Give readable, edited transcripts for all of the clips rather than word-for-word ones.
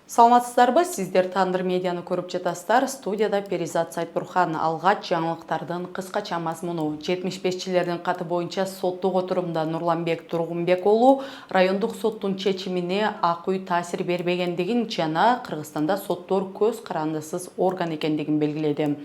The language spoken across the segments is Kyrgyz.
Саламатсыздарбы, сиздер Тандыр медианы көрүп жатасыздар. Студияда Перизат Сайтбурхан. Алгач жаңылыктардын кыскача мазмуну. 75-чилердин каты боюнча соттук отурумда Нурланбек Тургунбек уулу райондук соттун чечимине ак үй таасир бербегендигин жана Кыргызстанда соттор көз карандысыз орган экендигин белгиледи.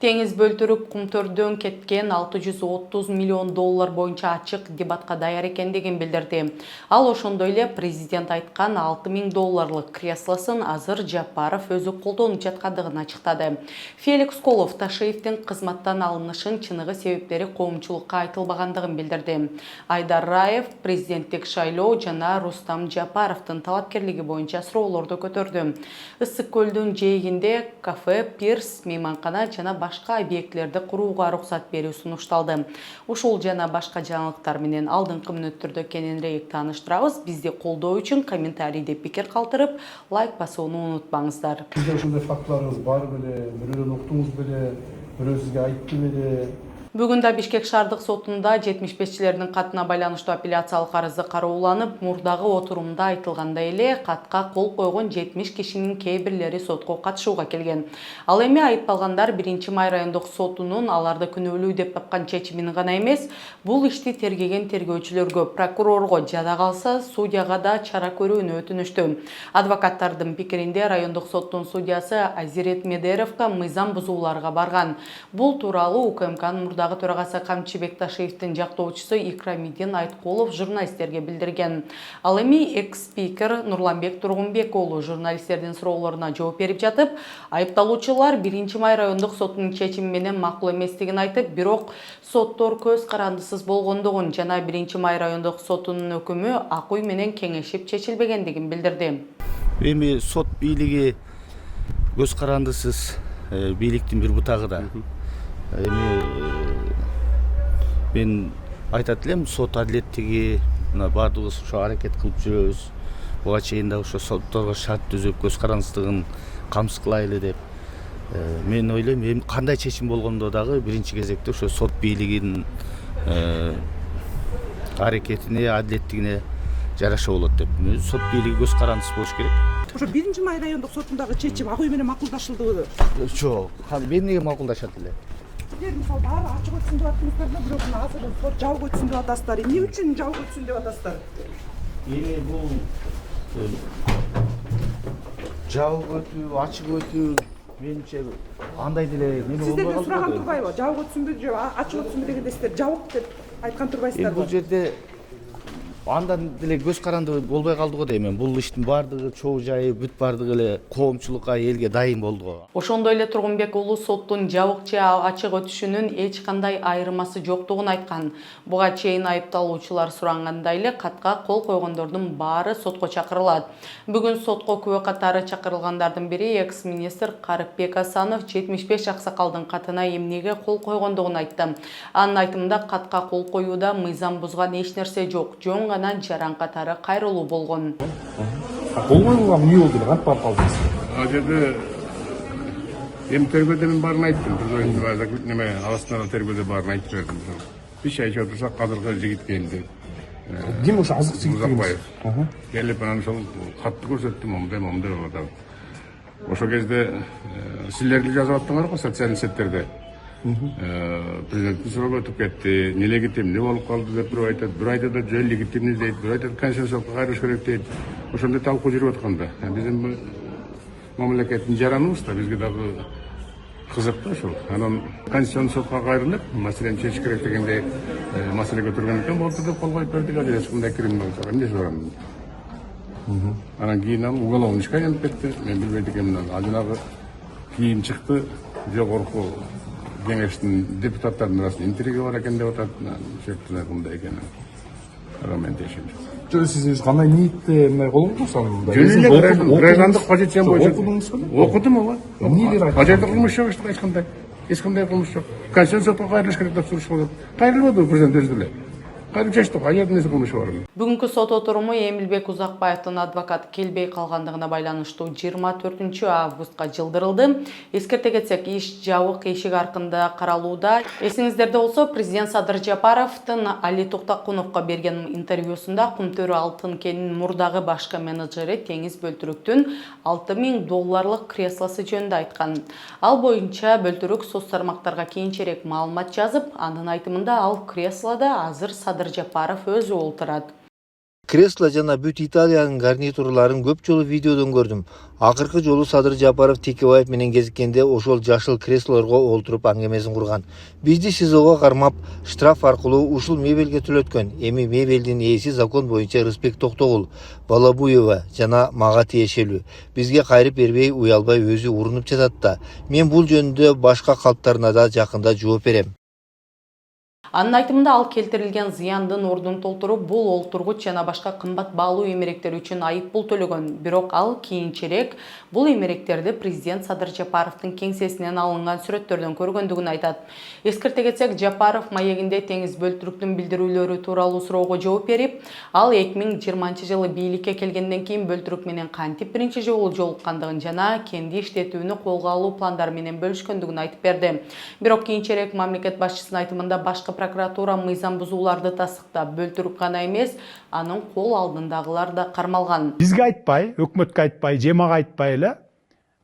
Теңиз бөлтүрүп кумтөрдөн кеткен 630 миллион доллар боюнча ачык дебатка даяр экендигин билдирди. Ал ошондой эле президент айткан 6000 долларлык креслосы Азыр Жапаров өзү колдонуп жаткандыгын ачыктады. Феликс Колов Ташиевдин кызматтан алынышын чыныгы себептери коомчулукка айтылбагандыгын билдирди. Айдар Раев президенттик шайлоо жана Рустам Жапаровдун талапкерлиги боюнча суроолорду көтөрдү. Ысык көлдүн жээгинде кафе, пирс, мейманкана жана башка объектлерди курууга уруксат берүү сунушталды. Ушул жана башка жаңылыктар менен алдыңкы мүнөттөрдө кененирээк тааныштырабыз. Бизди колдоо үчүн комментарийде пикир калтырып, лайк басууну унутпаңыздар. Сизде ушундай фактыларыңыз бар беле, бирөөдөн уктуңуз беле, бирөө сизге айтты беле? Бүгүн да Бишкек шаардык сотунда 75-чилердин катына байланыштуу апелляциялык арызы карооланып, мурдагы отурумда айтылгандай эле катка кол койгон 70 кишинин кээ бирлери сотко катышууга келген. Ал эми айыпталгандар 1-май райондук сотунун аларды күнөөлүү деп тапкан чечимин гана эмес, бул ишти тергеген тергөөчүлөргө, прокурорго жада калса судьяга да чара көрүүнү өтүнүштү. Адвокаттардын пикиринде райондук соттун судьясы Азирет Медеровго мыйзам бузууларга барган. Бул тууралуу УКМКнын мурдагы төрагасы Камчыбек Ташиевдин жактоочусу Икрамидин Айткулов журналисттерге билдирген. Ал эми экс-спикер Нурланбек Тургунбек уулу журналисттердин суроолоруна жооп берип жатып, айыпталуучулар 1-май райондук соттун чечими менен макул эместигин айтып, бирок соттор көз карандысыз болгондугун жана 1-май райондук сотунун өкүмү ак үй менен кеңешип чечилбегендигин билдирди. Эми сот бийлиги көз карандысыз бийликтин бир бутагы да. Эми мен айтат элем, сот адилеттиги баардыгыбыз ошо аракет кылып жүрөбүз. Буга чейин да ошо сотторго шарт түзүп көз карандысыздыгын камсыз кылайлы деп. Мен ойлойм, эми кандай чечим болгондо дагы биринчи кезекте ошо сот бийлигинин аракетине, адилеттигине жараша болот деп. Сот бийлиги көз карандысыз болуш керек. Ошо 1-май райондук сотундагы чечим ак үй менен макулдашылдыбы? Жок, эмнеге макулдашат эле? Силер мисалы баары ачык өтсүн деп аттыңыздар да, бирок азыр сот жабык өтсүн деп атасыздар. Эмне үчүн жабык өтсүн деп атасыздар? Эми бул жабык өтүү, ачык өтүү менимче андай деле неме болбой калды. Сиздерден сураган турбайбы? Жабык өтсүнбү же ачык өтсүнбү дегенде сиздер жабык деп айткан турбайсыздарбы? Бул жерде андан деле көз каранды болбой калды го дейм. Бул иштин баардыгы чоо жайы бүт баардыгы эле коомчулукка, элге дайын болду го. Ошондой эле Тургунбек уулу соттун жабык же ачык өтүшүнүн эч кандай айырмасы жоктугун айткан. Буга чейин айыпталуучулар сурангандай эле катка кол койгондордун баары сотко чакырылат. Бүгүн сотко күбө катары чакырылгандардын бири экс-министр Карыпбек Асанов 75 аксакалдын катына эмнеге кол койгондугун айтты. Анын айтымында катка кол коюуда мыйзам бузган эч нерсе жок. Жөн гана жаран катары кайрылуу болгон. Кол койгонго эмне болду? Кантип барып калдыңыз? Ал жерде тергөөдө мен баарын айттым. Неме арасында тергөөдө баарын айтып бердим. Беш ай отурсак азыркы жигит келди. Ким ошо азык жигит? Музакбаев. Келип анан ошол катты көрсөттүм, момундай деп атат. Ошол кезде силерди жазып аттыңар го социалдык сеттерде. Президенттин суроо өтүп кетти. Нелегитимдүү болуп калды деп бирөө айтат. Бирөө айтат жөн легитимдүү дейт. Бирөө айтат конституцияга кайрыш керек дейт. Ошондой талкуу жүрүп атканда биздин мамлекеттин жараныбыз да бизге дагы кызык да ошол. Анан конституцион сотко кайрылып, маселени чечиш керек дегендей маселе көтөргөн экен, болду деп кол коюп бердик. Ал эч кандай кирим болсо, эмне сурам. Анан кийин уголовный ишке айланып кетти. Мен билбейт экенмин. Ал жанагы кийин чыкты, жогорку кеңештин депутаттардын арасында интрига бар экен деп атат. Шектен кандай экенин. Мен дешим. Жөн сиз кандай ниетте мындай колуңуз анында? Граждандык позициям боюнча окудуңузбу? Окудум ооба. Эмнелер айтты? Ажайда кылмыш жок, эч кандай кылмыш жок. Конституцияга кайрылыш керек деп сурашып атат. Кайрылбады президент өзү эле. кайра чечтик аят нерсе кылмышы бар. Бүгүнкү сот отуруму Эмилбек Узакбаевдин адвокаты келбей калгандыгына байланыштуу 24 августка жылдырылды. Эскерте кетсек, иш жабык эшик аркында каралууда. Эсиңиздерде болсо, президент Садыр Жапаровдун Али Токтакуновго берген интервьюсунда Кумтөр алтын кенинин мурдагы башкы менеджери Теңиз Бөлтүрүктүн $6.000 креслосы жөнүндө айткан. Ал боюнча Бөлтүрүк соц тармактарга кийинчерээк маалымат жазып, анын айтымында ал креслода азыр Садыр Жапаров өзү олтурат. Кресло жана бүт Италиянын гарнитурларын көп жолу видеодон көрдүм. Акыркы жолу Садыр Жапаров Текебаев менен кезиккенде ошол жашыл креслолорго олтуруп аңгемесин курган. Бизди СИЗОго кармап, штраф аркылуу ушул мебелге төлөткөн. Эми мебелдин ээси закон боюнча Рыспек Токтогул, Балабуева жана мага тиешелүү. Бизге кайрып бербей, уялбай өзү урунуп жатат да. Мен бул жөнүндө башка калптарына да жакында жооп берем. Анын айтымында ал келтирилген зыяндын ордун толтуруп, бул олтургуч жана башка кымбат баалуу эмеректер үчүн айыппул төлөгөн. Бирок ал кийинчерээк бул эмеректерди президент Садыр Жапаровдун кеңсесинен алынган сүрөттөрдөн көргөндүгүн айтат. Эскерте кетсек, Жапаров маегинде Теңиз Бөлтүрүктүн билдирүүлөрү тууралуу суроого жооп берип, ал 2020-жылы бийликке келгенден кийин Бөлтүрүк менен кантип биринчи жолу жолуккандыгын жана кенди иштетүүнү колго алуу пландары менен бөлүшкөндүгүн айтып берди. Бирок кийинчерээк мамлекет башчысынын айтымында башкы прокуратура мыйзам бузууларды тастыктап, Бөлтүрүк гана эмес, анын кол алдындагылар да кармалган. Бизге айтпай, өкмөткө айтпай, жемага айтпай эле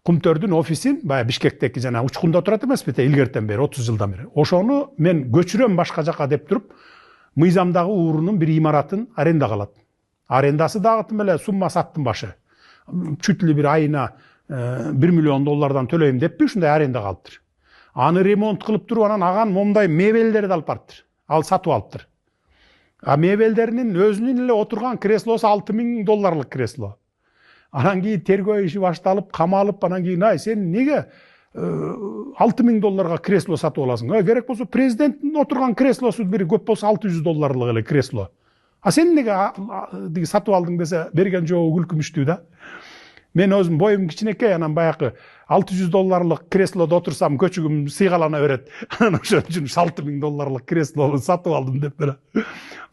Кумтөрдүн офисин баягы Бишкектеги жана Учкунда турат эмеспи, илгертен бери 30 жылдан бери. Ошону мен көчүрөм башка жака деп туруп, мыйзамдагы уурунун бир имаратын арендага алат. Арендасы дагы тим эле суммасы аттын башы. Чуть ли бир айына $1 миллион төлөйм деппи, ушундай арендага алыптыр. Аны ремонт кылып туруп, анан аган момундай мебелдерди алып барыптыр. Ал сатып алыптыр. А мебелдеринин өзүнүн эле отурган креслосу $6.000 кресло. Анан кийин тергөө иши башталып, камалып, анан кийин ай сен неге $6.000 кресло сатып аласың? Керек болсо президенттин отурган креслосу бир көп болсо $600 эле кресло. А сен неге сатып алдың десе, берген жообу күлкүмүштүү да. Мен өзүм боюм кичинекей, анан баягы $600 креслода отурсам көчүгүм сыйгалана берет. Анан ошон үчүн $6.000 креслону сатып алдым деп эле.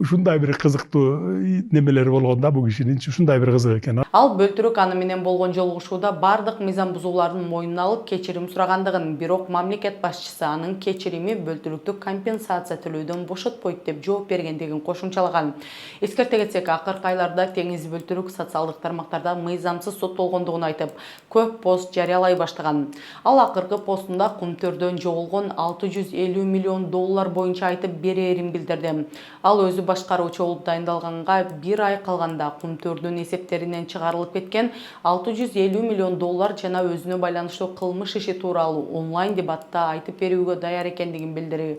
Ушундай бир кызыктуу немелери болгон да бул кишинин, ушундай бир кызык экен. Ал Бөлтүрүк аны менен болгон жолугушууда бардык мыйзам бузуулардын мойнуна алып кечирим сурагандыгын, бирок мамлекет башчысы анын кечирими Бөлтүрүктү компенсация төлөөдөн бошотпойт деп жооп бергендигин кошумчалаган. Эскерте кетсек, акыркы айларда Теңиз Бөлтүрүк социалдык тармактарда мыйзамсыз соттолгондугун айтып, көп пост жарыялай баштаган. Ал акыркы постунда Кумтөрдөн жоголгон $650 миллион боюнча айтып берерин билдирди. Ал өзү башкаруучу болуп дайындалганга 1 ай калганда Кумтөрдүн эсептеринен чыгарылып кеткен $650 миллион жана өзүнө байланыштуу кылмыш иши тууралуу онлайн дебатта айтып берүүгө даяр экендигин билдирди.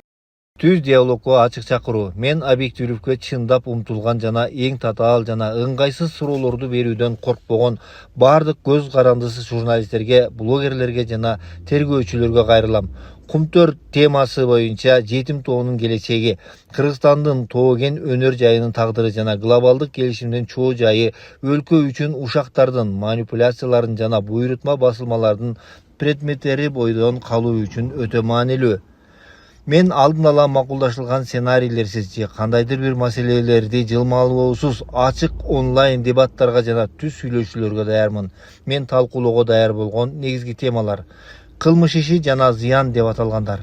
Түз диалогго ачык чакыруу. Мен объективдүүлүккө чындап умтулган жана эң татаал жана ыңгайсыз суроолорду берүүдөн коркпогон бардык көз карандысыз журналисттерге, блогерлерге жана тергөөчүлөргө кайрылам. Кумтөр темасы боюнча жетим тоонун келечеги, Кыргызстандын тооген өнөр жайынын тагдыры жана глобалдык келишимдин чоо жайы өлкө үчүн ушактардын манипуляцияларын жана буйрутма басылмалардын предметтери бойдон калуу үчүн өтө маанилүү. Мен алдын ала макулдашылган сценарийлерсиз же кандайдыр бир маселелерди жылмалоосуз ачык онлайн дебаттарга жана түз сүйлөшүүлөргө даярмын. Мен талкуулоого даяр болгон негизги темалар: кылмыш иши жана зыян деп аталгандар.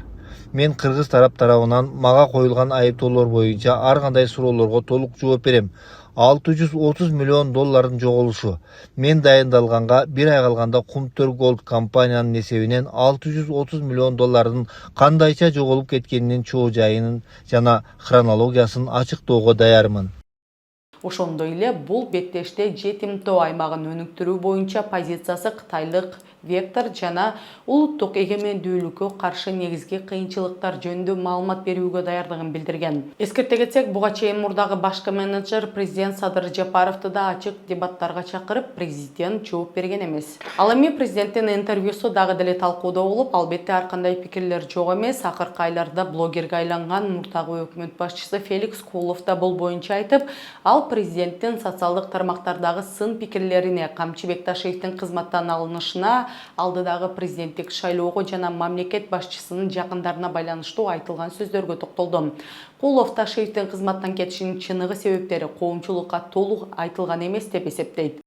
Мен кыргыз тарабынан мага коюлган айыптоолор боюнча ар кандай суроолорго толук жооп берем. $630 миллион жоголушу. Мен дайындалганга 1 ай калганда Кумтөр Голд компаниянын эсебинен $630 миллион кандайча жоголуп кеткенинин чоо жайынын жана хронологиясын ачыктоого даярмын. Ошондой эле бул беттеште жетим тоо аймагын өнүктүрүү боюнча позициясы кытайлык вектор жана улуттук эгемендүүлүккө каршы негизги кыйынчылыктар жөнүндө маалымат берүүгө даярдыгын билдирген. Эскерте кетсек, буга чейин мурдагы башкы менеджер президент Садыр Жапаровду да ачык дебаттарга чакырып, президент жооп берген эмес. Ал эми президенттин интервьюсу дагы деле талкууда болуп, албетте ар кандай пикирлер жок эмес. Акыркы айларда блогерге айланган мурдагы өкмөт башчысы Феликс Куулов да бул боюнча айтып, ал президенттин социалдык тармактардагы сын пикирлерине, Камчы Бекташевдин кызматтан алынышына алдыдагы президенттик шайлоого жана мамлекет башчысынын жакындарына байланыштуу айтылган сөздөргө токтолду. Кулов Ташиевдин кызматтан кетишинин чыныгы себептери коомчулукка толук айтылган эмес деп эсептейт.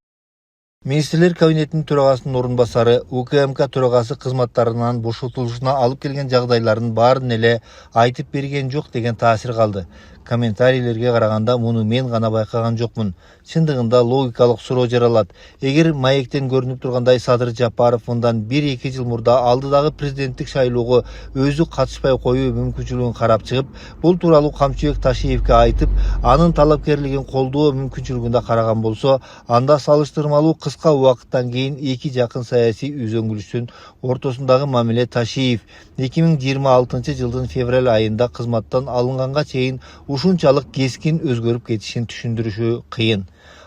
Министрлер кабинетinin төрағасының орынбасары УКМК төрағасы кызматтарынан бошотулушуна алып келген жагдайлардын баарын эле айтып берген жок деген таасир калды. Комментарийлерге караганда муну мен гана байкаган жокмун. Чындыгында логикалык суроо жаралат. Эгер маектен көрүнүп тургандай Садыр Жапаров мындан 1-2 жыл мурда алдыдагы президенттик шайлоого өзү катышпай коюу мүмкүнчүлүгүн карап чыгып, бул тууралуу Камчыбек Ташиевке айтып, анын талапкерлигин колдоо мүмкүнчүлүгүндө караган болсо, анда салыштырмалуу кыска убакыттан кийин эки жакын саясий үзөңгүлүштүн ортосундагы мамиле Ташиев 2026 жылдын февраль айында кызматтан алынганга чейин ушунчалык кескин өзгөрүп кетишин түшүндүрүшү кыйын.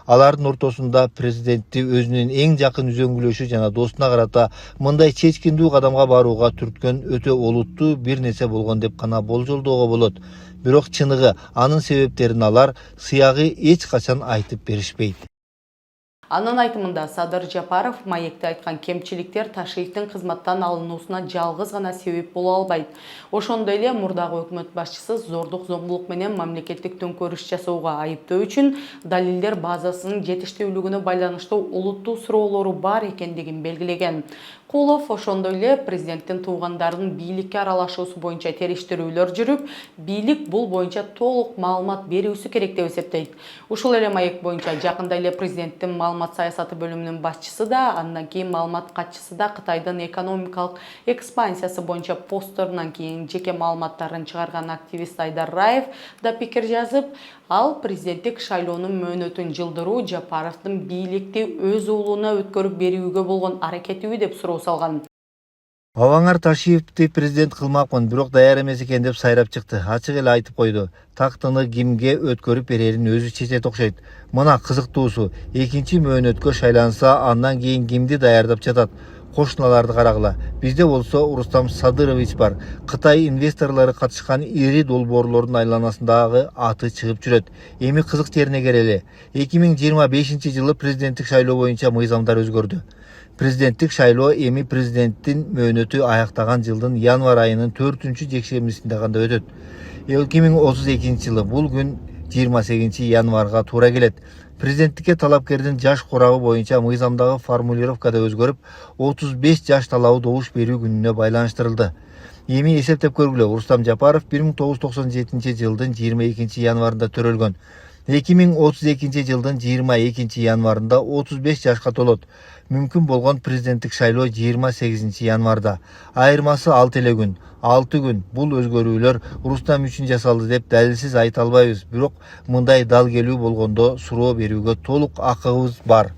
Алардын ортосунда президентти өзүнүн эң жакын үзөңгүлөшү жана досуна карата мындай чечкиндүү кадамга барууга түрткөн өтө олуттуу бир нерсе болгон деп гана болжолдоого болот. Бирок чыныгы анын себептерин алар сыягы эч качан айтып беришпейт. Анын айтымында Садыр Жапаров маекте айткан кемчиликтер Ташиевдин кызматтан алынуусуна жалгыз гана себеп боло албайт. Ошондой эле мурдагы өкмөт башчысы зордук зомбулук менен мамлекеттик төңкөрүш жасоого айыптоо үчүн далилдер базасынын жетиштүүлүгүнө байланыштуу олуттуу суроолору бар экендигин белгилеген. Кулов ошондой эле президенттин туугандарынын бийликке аралашуусу боюнча териштирүүлөр жүрүп, бийлик бул боюнча толук маалымат берүүсү керек деп эсептейт. Ушул эле маек боюнча жакында эле президенттин маалымат саясаты бөлүмүнүн башчысы да, андан кийин маалымат катчысы да Кытайдын экономикалык экспансиясы боюнча постторунан кийин жеке маалыматтарын чыгарган активист Айдар Раев да пикир жазып, ал президенттик шайлоонун мөөнөтүн жылдыруу Жапаровдун бийликти өз уулуна өткөрүп берүүгө болгон аракетиби деп суроо салган. Бабаңар Ташиевди президент кылмакмын, бирок даяр эмес экен деп сайрап чыкты. Ачык эле айтып койду. Тактыны кимге өткөрүп берерин өзү чечет окшойт. Мына кызыктуусу, экинчи мөөнөткө шайланса, андан кийин кимди даярдап жатат? Кошуналарды карагыла. Бизде болсо Рустам Садырович бар. Кытай инвесторлору катышкан ири долбоорлордун айланасындагы аты чыгып жүрөт. Эми кызык жерине келели. 2025 жылы президенттик шайлоо боюнча мыйзамдар өзгөрдү. Президенттик шайлоо эми президенттин мөөнөтү аяктаган жылдын январь айынын 4-жекшембисинде гана өтөт. 2032 жылы бул күн 28 январга туура келет. Президенттикке талапкердин жаш курагы боюнча мыйзамдагы формулировкада өзгөрүп, 35 жаш талабы добуш берүү күнүнө байланыштырылды. Эми эсептеп көргүлө, Рустам Жапаров 1997 жылдын 22 январында төрөлгөн. 2032 жылдын 22 январында 35 жашка толот. Мүмкүн болгон президенттик шайлоо 28 январда. Айырмасы 6 эле күн. 6 күн. Бул өзгөрүүлөр Рустам үчүн жасалды деп далилсиз айта албайбыз. Бирок мындай дал келүү болгондо суроо берүүгө толук акыбыз бар.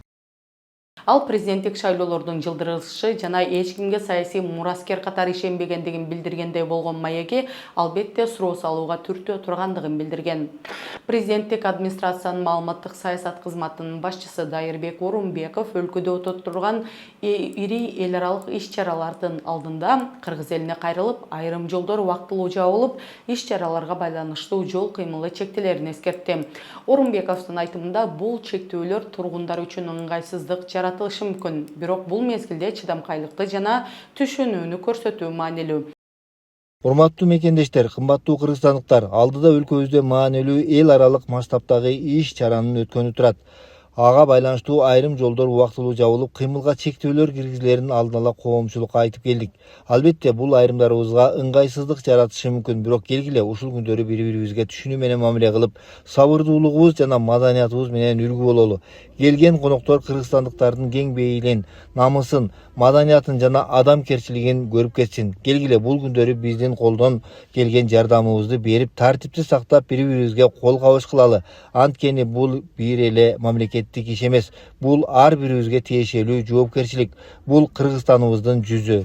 Ал президенттик шайлоолордун жылдырылышы жана эч кимге саясий мураскер катары ишенбегендигин билдиргендей болгон маеги албетте суроо салууга түртөө тургандыгын билдирген. Президенттик администрациянын маалыматтык саясат кызматынын башчысы Дайырбек Орунбеков өлкөдө өтүп турган ири эл аралык иш-чаралардын алдында Кыргыз элине кайрылып, айрым жолдор убактылуу жабылып, иш-чараларга байланыштуу жол кыймылы чектелерин эскертти. Орунбековдун айтымында бул чектөөлөр тургундар үчүн ыңгайсыздык жаратылышы мүмкүн, бирок бул мезгилде чыдамкайлыкты жана түшүнүүнү көрсөтүү маанилүү. Урматтуу мекендештер, кымбаттуу кыргызстандыктар, алдыда өлкөбүздө маанилүү эл аралык масштабтагы иш-чаранын өткөнү турат. Ага байланыштуу айрым жолдор убактылуу жабылып, кыймылга чектөөлөр киргизилерин алдын ала коомчулукка айтып келдик. Албетте бул айрымдарыбызга ыңгайсыздык жаратышы мүмкүн, бирок келгиле ушул күндөрү бири-бирибизге түшүнүү менен мамиле кылып, сабырдуулугубуз жана маданиятыбыз менен үлгү бололу. Келген коноктор кыргызстандыктардын кең бейилин, намысын, маданиятын жана адамкерчилигин көрүп кетсин. Келгиле бул күндөрү биздин колдон келген жардамыбызды берип, тартипти сактап, бири-бирибизге кол кабыш кылалы. Анткени бул бир эле мамлекеттик иш эмес. Бул ар бирибизге тиешелүү жоопкерчилик. Бул Кыргызстаныбыздын жүзү.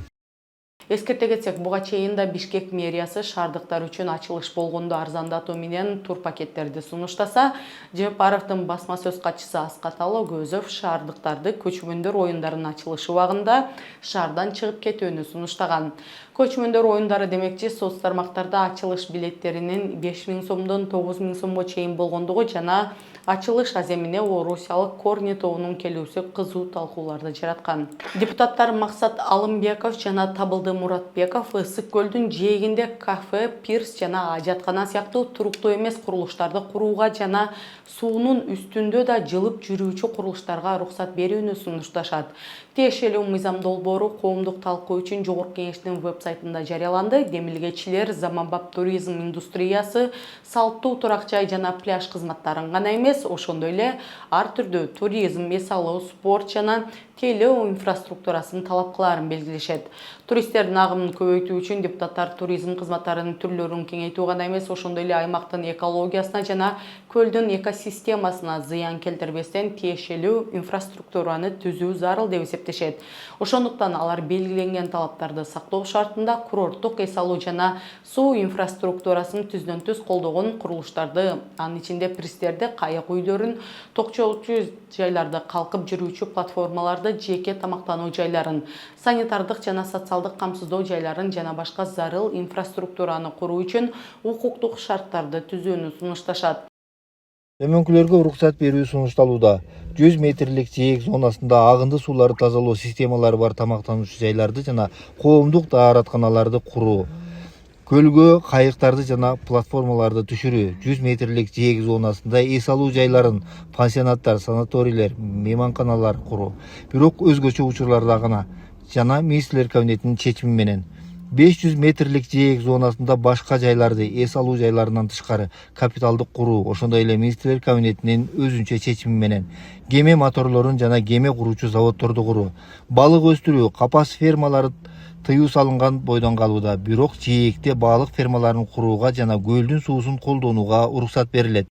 Эскерте кетсек, буга чейин да Бишкек мэриясы шаардыктар үчүн ачылыш болгондо арзандатуу менен тур пакеттерди сунуштаса, Жапаровдун басма сөз катчысы Аскат Алогөзов шаардыктарды көчмөндөр оюндарынын ачылышы убагында шаардан чыгып кетүүнү сунуштаган. Көчмөндөр оюндары демекчи соц тармактарда ачылыш билеттеринин 5000 сомдон 9000 сомго чейин болгондугу жана ачылыш аземине орусиялык Корни тобунун келүүсү кызуу талкууларды жараткан. Депутаттар Максат Алымбеков жана Табылды Муратбеков Ысык көлдүн жээгинде кафе, пирс жана ажаткана сыяктуу туруктуу эмес курулуштарды курууга жана суунун үстүндө да жылып жүрүүчү курулуштарга уруксат берүүнү сунушташат. Тиешелүү мыйзам долбоору коомдук талкуу үчүн Жогорку Кеңештин веб-сайтында жарыяланды. Демилгечилер заманбап туризм индустриясы, салттуу турак жай жана пляж кызматтарын гана эмес, ошондой эле ар түрдүү туризм, эс алуу, спорт жана тейлөө инфраструктурасын талап кылаарын белгилешет. Туристтердин агымын көбөйтүү үчүн депутаттар туризм кызматтарынын түрлөрүн кеңейтүү гана эмес, ошондой эле аймактын экологиясына жана көлдүн экосистемасына зыян келтирбестен тиешелүү инфраструктураны түзүү зарыл деп эсептешет. Ошондуктан алар белгиленген талаптарды сактоо шартында курорттук эс алуу жана суу инфраструктурасын түздөн-түз колдогон курулуштарды, анын ичинде пирстерди, кайык үйлөрүн, токчолчу жайларды, калкып жүрүүчү платформаларды, жеке тамактануу жайларын, санитардык жана социалдык камсыздоо жайларын жана башка зарыл инфраструктураны куруу үчүн укуктук шарттарды түзүүнү сунушташат. Төмөнкүлөргө уруксат берүү сунушталууда. 100 метрлик жээк зонасында агынды сууларды тазалоо системалары бар тамактануучу жайларды жана коомдук дааратканаларды куруу. Көлгө кайыктарды жана платформаларды түшүрүү. 100 метрлик жээк зонасында эс алуу жайларын, пансионаттар, санаторийлер, мейманканалар куруу. Бирок өзгөчө учурларда гана жана министрлер кабинетинин чечими менен 500 метрлик жээк зонасында башка жайларды эс алуу жайларынан тышкары капиталдык куруу, ошондой эле министрлер кабинетинин өзүнчө чечими менен кеме моторлорун жана кеме куруучу заводдорду куруу. Балык өстүрүү, капас фермалары тыюу салынган бойдон калууда, бирок жээкте балык фермаларын курууга жана көлдүн суусун колдонууга уруксат берилет.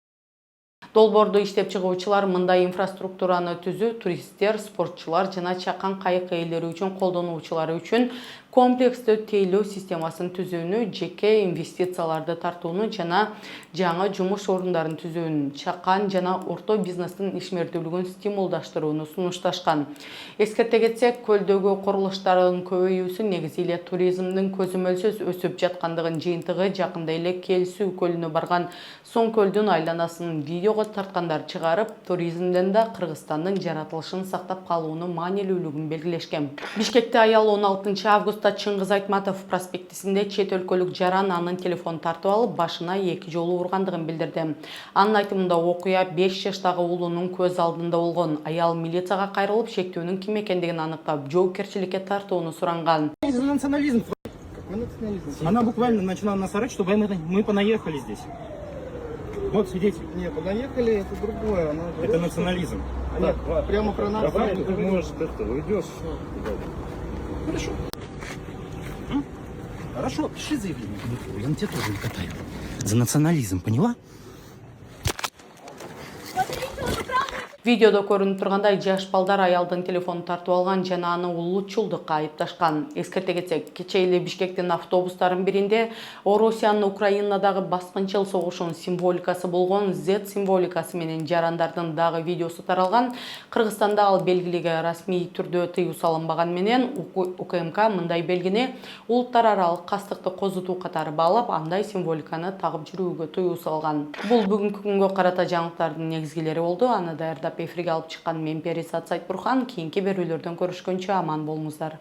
Долбоорду иштеп чыгуучулар мындай инфраструктураны түзүү туристтер, спортчулар жана чакан кайык ээлери үчүн колдонуучулар үчүн комплекстүү тейлөө системасын түзүүнү, жеке инвестицияларды тартууну жана жаңы жумуш орундарын түзүүнү, чакан жана орто бизнестин ишмердүүлүгүн стимулдаштырууну сунушташкан. Эскерте кетсек, көлдөгү курулуштардын көбөйүүсү негизи эле туризмдин көзөмөлсүз өсүп жаткандыгын жыйынтыгы. Жакында эле Келсүү көлүнө барган Соң көлдүн айланасын видеого тарткандар чыгарып, туризмден да Кыргызстандын жаратылышын сактап калууну маанилүүлүгүн белгилешкен. Бишкекте аял 16 августта Чыңгыз Айтматов проспектисинде чет өлкөлүк жаран анын телефонун тартып алып, башына 2 жолу ургандыгын билдирди. Анын айтымында окуя 5 жаштагы уулунун көз алдында болгон. Аял милицияга кайрылып, шектүүнүн ким экендигин аныктап, жоопкерчиликке тартууну суранган. За национализм. Она буквально начала нас орать, чтобы мы понаехали здесь. Вот свидетель. Нет, понаехали, это другое. Это национализм. Нет, прямо про нас. Давай, ты, может, это уйдешь. Хорошо. Хорошо, пиши заявление. Я на тебя тоже катаю. За национализм, поняла? Видеодо көрүнүп тургандай, жаш балдар аялдын телефонун тартып алган жана аны улутчулдукка айыпташкан. Эскерте кетсек, кечээ эле Бишкектин автобустарынын биринде Орусиянын Украинадагы баскынчыл согушунун символикасы болгон Z символикасы менен жарандардын дагы видеосу таралган. Кыргызстанда ал белгилиге расмий түрдө тыюу салынбаган менен УКМК мындай белгини улуттар аралык кастыкты козутуу катары баалап, андай символиканы тагып жүрүүгө тыюу салган. Бул бүгүнкү күнгө карата жаңылыктардын негизгилери болду. Аны даярдап эфирге алып чыккан мен Перизат Сайтбурхан. Кийинки берүүлөрдөн көрүшкөнчө аман болуңуздар.